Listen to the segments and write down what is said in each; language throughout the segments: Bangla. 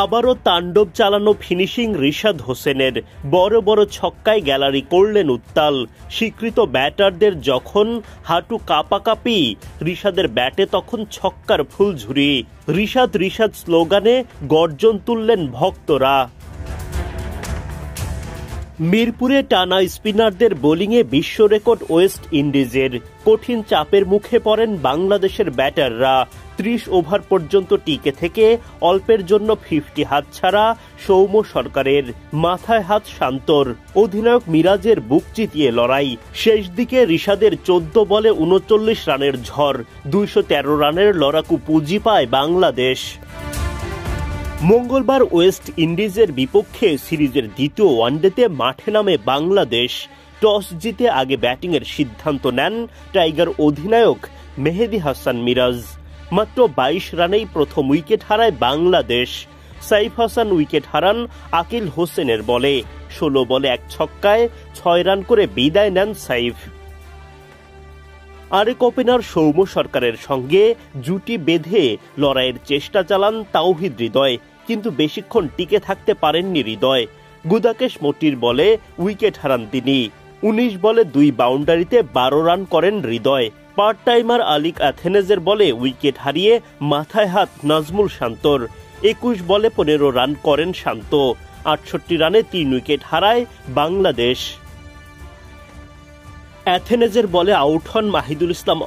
আবারও তাণ্ডব চালানো ফিনিশিং রিশাদ হোসেনের। বড় বড় ছক্কায় গ্যালারি করলেন উত্তাল। স্বীকৃত ব্যাটারদের যখন হাঁটু কাঁপাকাঁপি, রিশাদের ব্যাটে তখন ছক্কার ফুলঝুরি। রিশাদ রিশাদ স্লোগানে গর্জন তুললেন ভক্তরা। মিরপুরে টানা স্পিনারদের বোলিংয়ে বিশ্ব রেকর্ড ওয়েস্ট ইন্ডিজের। কঠিন চাপের মুখে পড়েন বাংলাদেশের ব্যাটাররা। ৩০ ওভার পর্যন্ত টিকে থেকে অল্পের জন্য 50 হাতছাড়া সৌম্য সরকারের। মাথায় হাত শান্তর। অধিনায়ক মিরাজের বুক চিতিয়ে লড়াই। শেষ দিকে রিশাদের 14 বলে 39 রানের ঝড়। 213 রানের লড়াকু পুঁজি পায় বাংলাদেশ। মঙ্গলবার ওয়েস্ট ইন্ডিজের বিপক্ষে সিরিজের দ্বিতীয় ওয়ানডেতে মাঠে নামে বাংলাদেশ। টস জিতে আগে ব্যাটিংয়ের সিদ্ধান্ত নেন টাইগার অধিনায়ক মেহেদী হাসান মিরাজ। মাত্র 22 রানেই প্রথম উইকেট হারায় বাংলাদেশ। সাইফ হাসান উইকেট হারান আকিল হোসেনের বলে। 16 বলে 1 ছক্কায় 6 রান করে বিদায় নেন সাইফ। আরেক ওপেনার সৌম্য সরকারের সঙ্গে জুটি বেঁধে লড়াইয়ের চেষ্টা চালান তাওহিদ হৃদয়, কিন্তু বেশিক্ষণ টিকে থাকতে পারেননি হৃদয়। গুদাকেশ মোটির বলে উইকেট হারান তিনি। 19 বলে 2 বাউন্ডারিতে 12 রান করেন হৃদয়। পার্ট টাইমার আলিক অ্যাথেনেজের বলে উইকেট হারিয়ে মাথায় হাত নাজমুল শান্তর। 21 বলে 15 রান করেন শান্ত। 68 রানে 3 উইকেট হারায় বাংলাদেশ। অ্যাথেনেজের বলে আউট হন মাহিদুল ইসলাম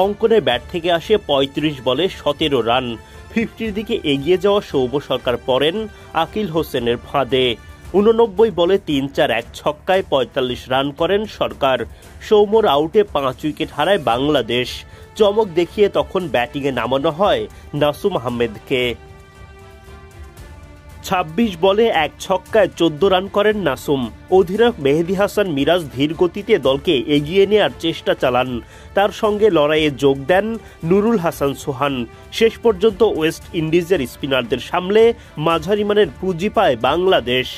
অঙ্কনের ব্যাট থেকে আসে 35 বলে 17 রান। 50-র দিকে এগিয়ে যাওয়া সৌম্য সরকার পড়েন আকিল হোসেনের ফাঁদে। 89 বলে 3-4-1 ছক্কায় 45 রান করেন সরকার। সৌম্যর আউটে 5 উইকেট হারায় বাংলাদেশ। চমক দেখিয়ে তখন ব্যাটিংয়ে নামানো হয় নাসুম আহমেদকে। 26 বলে 1 ছক্কায় 14 রান করেন নাসুম। অধিনায়ক মেহেদী হাসান মিরাজ ধীর গতিতে দলকে এগিয়ে নেয়ার চেষ্টা চালান। তার সঙ্গে লড়াইয়ে যোগ দেন নুরুল হাসান সোহান। শেষ পর্যন্ত ওয়েস্ট ইন্ডিজের স্পিনারদের সামলে মাঝারি মানের পুঁজি পায় বাংলাদেশ।